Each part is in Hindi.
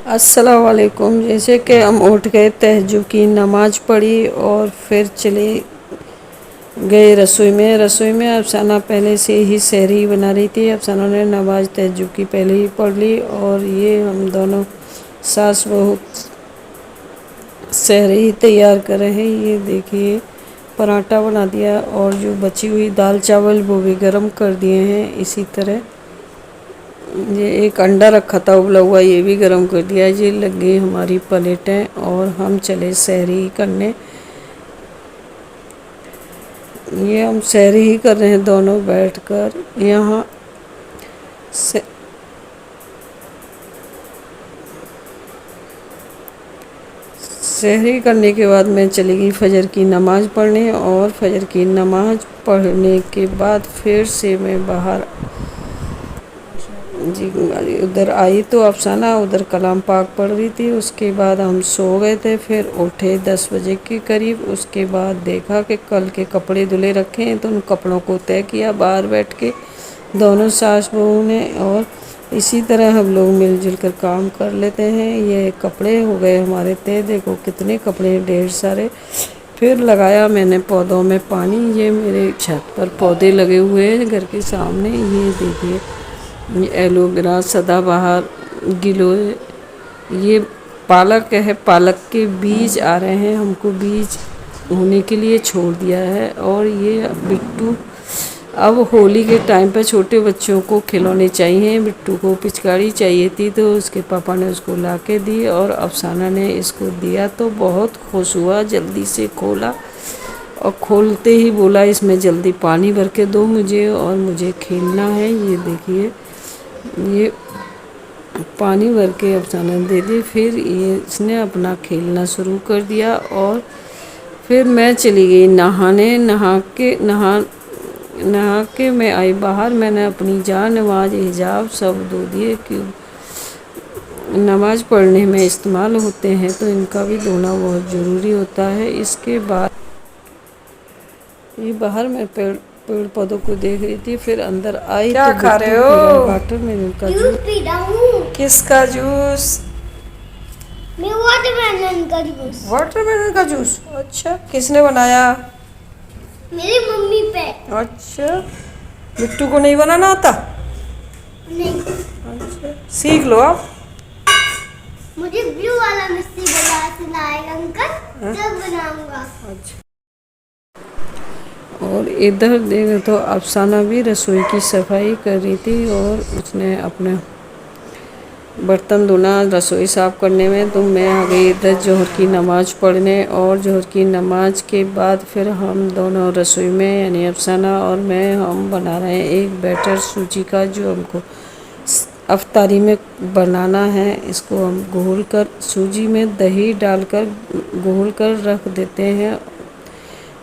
अस्सलाम वालेकुम। जैसे कि हम उठ गए, तहज्जुद की नमाज़ पढ़ी और फिर चले गए रसोई में अफसाना पहले से ही सहरी बना रही थी। अफसाना ने नमाज तहज्जुद की पहले ही पढ़ ली और ये हम दोनों सास बहू सहरी तैयार कर रहे हैं। ये देखिए पराठा बना दिया और जो बची हुई दाल चावल वो भी गरम कर दिए हैं। इसी तरह ये एक अंडा रखा था उबला हुआ, ये भी गर्म कर दिया। ये लग गई हमारी प्लेटें और हम चले सहरी करने। ये हम सहरी ही कर रहे हैं दोनों बैठकर। यहाँ से सहरी करने के बाद मैं चली गई फजर की नमाज़ पढ़ने और फजर की नमाज़ पढ़ने के बाद फिर से मैं बाहर जी उधर आई तो अफसाना उधर कलाम पाक पढ़ रही थी। उसके बाद हम सो गए थे, फिर उठे 10 बजे के करीब। उसके बाद देखा कि कल के कपड़े धुले रखे हैं तो उन कपड़ों को तय किया बाहर बैठ के दोनों सास बहू ने। और इसी तरह हम लोग मिलजुल कर काम कर लेते हैं। ये कपड़े हो गए हमारे तय, देखो कितने कपड़े ढेर सारे। फिर लगाया मैंने पौधों में पानी। ये मेरे छत पर पौधे लगे हुए हैं घर के सामने। ये देखिए ये एलोवेरा, सदाबहार, गिलोय, ये पालक है। पालक के बीज आ रहे हैं, हमको बीज होने के लिए छोड़ दिया है। और ये बिट्टू, अब होली के टाइम पर छोटे बच्चों को खिलौने चाहिए। बिट्टू को पिचकारी चाहिए थी तो उसके पापा ने उसको ला के दी और अफसाना ने इसको दिया तो बहुत खुश हुआ। जल्दी से खोला और खोलते ही बोला इसमें जल्दी पानी भर के दो मुझे और मुझे खेलना है। ये देखिए ये पानी भर के अफसाना दे दी। फिर ये इसने अपना खेलना शुरू कर दिया और फिर मैं चली गई नहाने। नहा के मैं आई बाहर। मैंने अपनी जान नमाज हिजाब सब धो दिए, क्यों नमाज पढ़ने में इस्तेमाल होते हैं तो इनका भी धोना बहुत ज़रूरी होता है। इसके बाद ये बाहर मैं पेड़ पौधों को देख रही थी। फिर अंदर आई। क्या तो खा रहे हो? वाटरमेलन का जूस पी रहा हूँ। किसका जूस? मैं वाटरमेलन का जूस। वाटरमेलन का जूस? अच्छा, किसने बनाया? मेरी मम्मी पे। अच्छा, बिट्टू को नहीं बनाना आता? नहीं। अच्छा, सीख लो आप। मुझे ब्लू वाला मिस्टी बनाना आएगा अंकल, तब बनाऊंगा। अच्छा। और इधर देखो तो अफसाना भी रसोई की सफाई कर रही थी और उसने अपने बर्तन धोना रसोई साफ़ करने में। तो मैं आ गई इधर जोहर की नमाज़ पढ़ने। और जोहर की नमाज़ के बाद फिर हम दोनों रसोई में यानी अफसाना और मैं हम बना रहे हैं एक बैटर सूजी का, जो हमको अफ्तारी में बनाना है। इसको हम घोल कर सूजी में दही डालकर घोल कर रख देते हैं।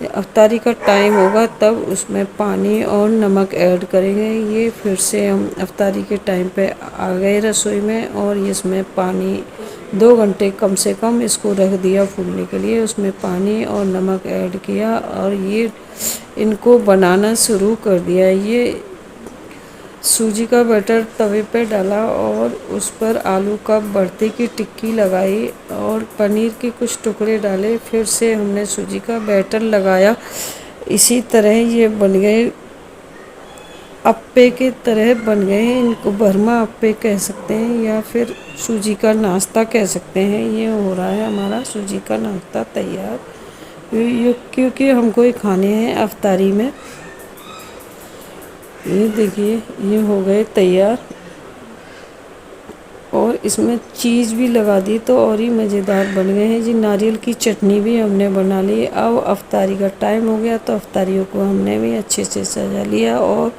अफ्तारी का टाइम होगा तब उसमें पानी और नमक ऐड करेंगे। ये फिर से हम अफ्तारी के टाइम पे आ गए रसोई में और इसमें पानी 2 घंटे कम से कम इसको रख दिया फूलने के लिए। उसमें पानी और नमक ऐड किया और ये इनको बनाना शुरू कर दिया। ये सूजी का बैटर तवे पे डाला और उस पर आलू का भरते की टिक्की लगाई और पनीर के कुछ टुकड़े डाले। फिर से हमने सूजी का बैटर लगाया। इसी तरह ये बन गए, अप्पे के तरह बन गए। इनको भरमा अप्पे कह सकते हैं या फिर सूजी का नाश्ता कह सकते हैं। ये हो रहा है हमारा सूजी का नाश्ता तैयार, क्योंकि हमको ये खाने हैं अफ्तारी में। ये देखिए ये हो गए तैयार और इसमें चीज़ भी लगा दी तो और ही मज़ेदार बन गए हैं जी। नारियल की चटनी भी हमने बना ली। अब अफ्तारी का टाइम हो गया तो अफ्तारियों को हमने भी अच्छे से सजा लिया और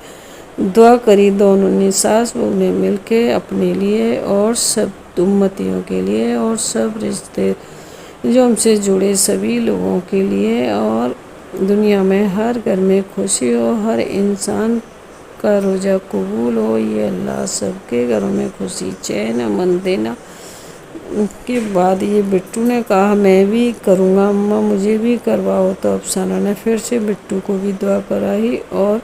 दुआ करी दोनों ने सास बहू ने मिल के अपने लिए और सब उम्मतियों के लिए और सब रिश्ते जो हमसे जुड़े सभी लोगों के लिए। और दुनिया में हर घर में खुशी हो, हर इंसान का रोज़ा कबूल हो। ये अल्लाह सबके घरों में खुशी चैन अमन देना। उसके बाद ये बिट्टू ने कहा मैं भी करूँगा अम्मा, मुझे भी करवाओ। तो अफसाना ने फिर से बिट्टू को भी दुआ कराई और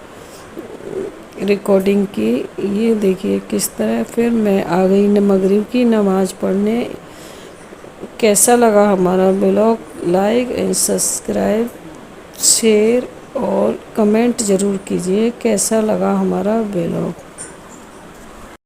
रिकॉर्डिंग की। ये देखिए किस तरह। फिर मैं आ गई मगरिब की नमाज़ पढ़ने। कैसा लगा हमारा blog? Like and subscribe, share और कमेंट ज़रूर कीजिए कैसा लगा हमारा ब्लॉग।